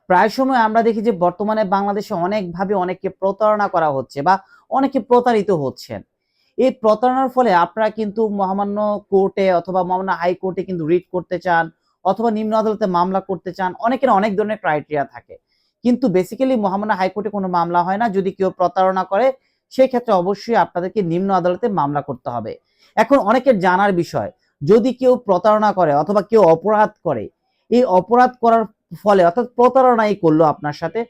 প্রায় সময় আমরা দেখি যে বর্তমানে বাংলাদেশে অনেকভাবে অনেককে প্রতারণা করা হচ্ছে বা অনেকে প্রতারিত হচ্ছেন। এই প্রতারণার ফলে আপনারা কিন্তু মহামান্য কোর্টে অথবা মহামান্য হাইকোর্টে কিন্তু রিট করতে চান অথবা নিম্ন আদালতে মামলা করতে চান। অনেকের অনেক ধরনের ক্রাইটেরিয়া থাকে। কিন্তু বেসিক্যালি মহামান্য হাইকোর্টে কোনো মামলা হয় না। যদি কেউ প্রতারণা করে সেক্ষেত্রে অবশ্যই আপনাদেরকে নিম্ন আদালতে মামলা করতে হবে। এখন অনেকের জানার বিষয়, যদি কেউ প্রতারণা করে অথবা কেউ অপরাধ করে, এই অপরাধ করার ফলে অর্থাৎ প্রতারণাই করলো আপনার সাথে,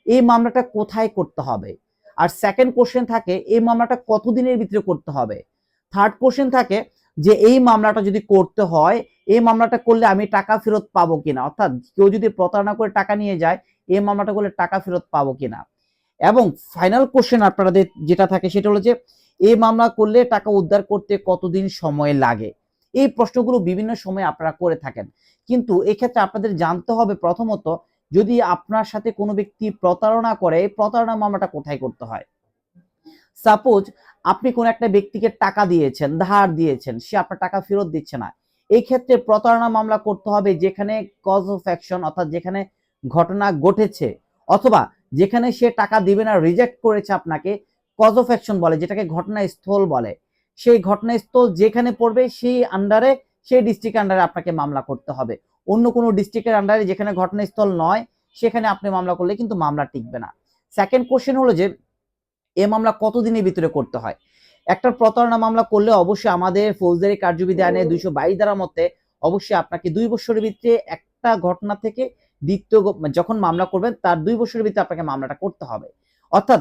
এই মামলাটা কোথায় করতে হবে? আর সেকেন্ড কোশ্চেন থাকে এই মামলাটা কতদিনের ভিতরে করতে হবে? থার্ড কোশ্চেন থাকে যে এই মামলাটা যদি করতে হয়, এই মামলাটা করলে আমি টাকা ফেরত পাবো কিনা, অর্থাৎ কেউ যদি প্রতারণা করে টাকা নিয়ে যায় এই মামলাটা করলে টাকা ফেরত পাবো কিনা। এবং ফাইনাল কোশ্চেন আপনাদের যেটা থাকে সেটা হলো যে এই মামলা করলে টাকা উদ্ধার করতে কতদিন সময় লাগে। এই প্রশ্নগুলো বিভিন্ন সময় আপনারা করে থাকেন, কিন্তু এক্ষেত্রে আপনাদের জানতে হবে প্রথমত, যদি আপনার সাথে কোনো ব্যক্তি প্রতারণা করে এই প্রতারণা মামলাটা কোথায় করতে হয়। সাপোজ আপনি কোন একটা ব্যক্তিকে টাকা দিয়েছেন, ধার দিয়েছেন, সে আপনার টাকা ফেরত দিচ্ছে না, এই ক্ষেত্রে প্রতারণা মামলা করতে হবে যেখানে কজ অফ অ্যাকশন অর্থাৎ যেখানে ঘটনা ঘটেছে অথবা যেখানে সে টাকা দিবে না রিজেক্ট করেছে আপনাকে, কজ অফ অ্যাকশন বলে যেটাকে ঘটনাস্থল বলে। সেই ঘটনাস্থল যেখানে পড়বে সেই আন্ডারে, সেই ডিস্ট্রিক্ট আন্ডারে আপনাকে মামলা করতে হবে। অন্য কোনো ডিস্ট্রিক্টের আন্ডারে যেখানে ঘটনাস্থল নয় সেখানে আপনি মামলা করলে কিন্তু মামলা টিকবে না। সেকেন্ড কোশ্চেন হলো যে এ মামলা কতদিনের ভিতরে করতে হয়। একটা প্রতারণা মামলা করলে অবশ্যই আমাদের ফৌজদারি কার্যবিধি আইনে 222 ধারার মতে অবশ্যই আপনাকে 2 বছরের ভিতরে একটা ঘটনা থেকে দ্বিতীয় যখন মামলা করবেন তার 2 বছরের ভিতরে আপনাকে মামলাটা করতে হবে। অর্থাৎ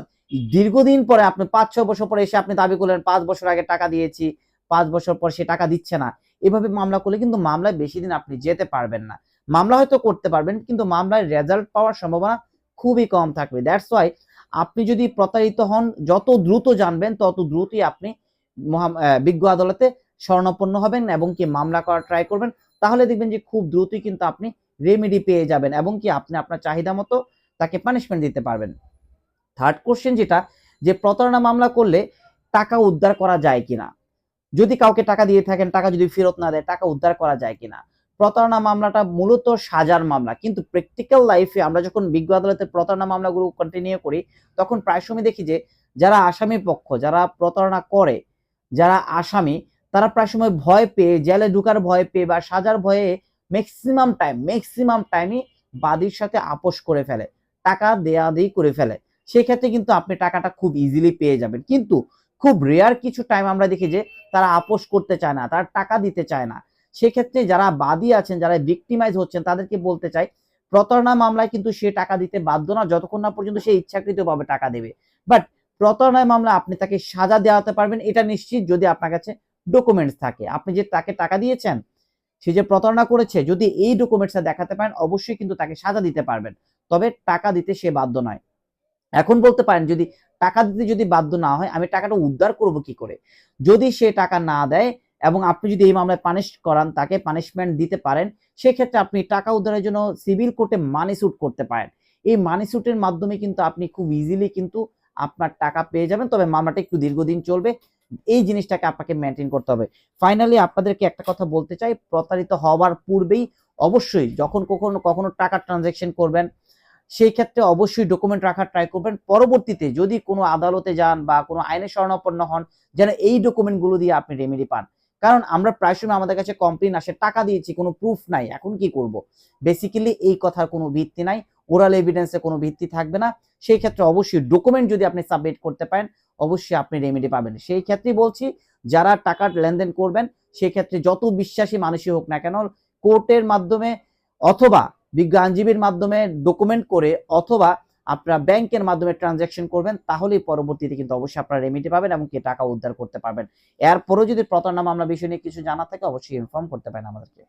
দীর্ঘদিন পরে আপনি 5-6 বছর পরে এসে আপনি দাবি করলেন 5 বছর আগে টাকা দিয়েছি, 5 বছর পর সে টাকা দিচ্ছে না, এভাবে মামলা করলে কিন্তু মামলায় বেশি দিন আপনি যেতে পারবেন না। মামলা হয়তো করতে পারবেন কিন্তু মামলায় রেজাল্ট পাওয়ার সম্ভাবনা খুবই কম থাকবে। দ্যাটস ওয়াই আপনি যদি প্রতারিত হন যত দ্রুত জানবেন তত দ্রুতই আপনি বিজ্ঞ আদালতে শরণাপন্ন হবেন এবং কি মামলা করার ট্রাই করবেন। তাহলে দেখবেন যে খুব দ্রুতই কিন্তু আপনি রেমেডি পেয়ে যাবেন এবং কি আপনি আপনার চাহিদা মতো তাকে পানিশমেন্ট দিতে পারবেন। থার্ড কোশ্চেন যেটা, যে প্রতারণা মামলা করলে টাকা উদ্ধার করা যায় কিনা। যদি কাউকে টাকা দিয়ে থাকেন, টাকা যদি ফেরত না দেয় টাকা উদ্ধার করা যায় কিনা। প্রতারণা মামলাটা মূলত সাজার মামলা, কিন্তু প্র্যাকটিক্যাল লাইফে আমরা যখন বিজ্ঞ আদালতে প্রতারণা মামলাগুলো কন্টিনিউ করি তখন প্রায় সময় দেখি যে যারা আসামি পক্ষ, যারা প্রতারণা করে, যারা আসামি, তারা প্রায় সময় ভয় পেয়ে জেলে ঢুকার ভয় পেয়ে বা সাজার ভয়ে ম্যাক্সিমাম টাইমই বাদীর সাথে আপোষ করে ফেলে, টাকা দেয়া দেই করে ফেলে। সেক্ষেত্রে কিন্তু আপনি টাকাটা খুব ইজিলি পেয়ে যাবেন। কিন্তু খুব রেয়ার কিছু টাইম আমরা দেখি যে তারা আপোষ করতে চায় না, তারা টাকা দিতে চায় না। সেক্ষেত্রে যারা বাদী আছেন, যারা ভিকটিমাইজ হচ্ছেন তাদেরকে বলতে চাই, প্রতারণা মামলায় কিন্তু সে টাকা দিতে বাধ্য না যতক্ষণ না পর্যন্ত সে ইচ্ছাকৃতভাবে টাকা দেবে। বাট প্রতারণার মামলা আপনি তাকে সাজা দেওয়াতে পারবেন এটা নিশ্চিত যদি আপনার কাছে ডকুমেন্টস থাকে। আপনি যে তাকে টাকা দিয়েছেন, সে যে প্রতারণা করেছে, যদি এই ডকুমেন্টসটা দেখাতে পারেন অবশ্যই কিন্তু তাকে সাজা দিতে পারবেন। তবে টাকা দিতে সে বাধ্য নয়। এখন বলতে পারেন যদি টাকা দিতে যদি বাধ্য না হয় আমি টাকাটা উদ্ধার করব কি করে। যদি সে টাকা না দেয় এবং আপনি যদি এই মামলায় পানিশ করান, তাকে পানিশমেন্ট দিতে পারেন, সেক্ষেত্রে আপনি টাকা উদ্ধারের জন্য সিভিল কোর্টে মানি স্যুট করতে পারেন। এই মানি স্যুটের মাধ্যমে কিন্তু আপনি খুব ইজিলি কিন্তু আপনার টাকা পেয়ে যাবেন, তবে মামলাটা একটু দীর্ঘদিন চলবে। এই জিনিসটাকে আপনাকে মেনটেন করতে হবে। ফাইনালি আপনাদেরকে একটা কথা বলতে চাই, প্রতারিত হওয়ার পূর্বেই অবশ্যই যখন কখনো কখনো টাকা ট্রানজাকশন করবেন সেই ক্ষেত্রে অবশ্যই ডকুমেন্ট রাখার ট্রাই করবেন। পরবর্তীতে যদি কোনো আদালতে যান বা কোনো আইনে শরণাপন্ন হন যেন এই ডকুমেন্টগুলো দিয়ে আপনি রেমেডি পান। কারণ আমরা প্রায় সময় আমাদের কাছে কমপ্লেইন আসে টাকা দিয়েছি কোনো প্রুফ নাই, এখন কি করব। বেসিক্যালি এই কথার কোনো ভিত্তি নাই, ওরাল এভিডেন্সে কোনো ভিত্তি থাকবে না। সেই ক্ষেত্রে অবশ্যই ডকুমেন্ট যদি আপনি সাবমিট করতে পারেন অবশ্যই আপনি রেমেডি পাবেন। সেই ক্ষেত্রেই বলছি যারা টাকার লেনদেন করবেন সেই ক্ষেত্রে যত বিশ্বাসী মানুষই হোক না কেন, কোর্টের মাধ্যমে অথবা বিজ্ঞ আইনজীবীর মাধ্যমে ডকুমেন্ট করে অথবা আপনারা ব্যাংকের মাধ্যমে ট্রানজাকশন করবেন, তাহলেই পরবর্তীতে কিন্তু অবশ্যই আপনারা রেমিডি পাবেন এবং কি টাকা উদ্ধার করতে পারবেন। এরপরও যদি প্রতারণা মামলা বিষয় নিয়ে কিছু জানা থাকে অবশ্যই ইনফর্ম করতে পারেন আমাদেরকে।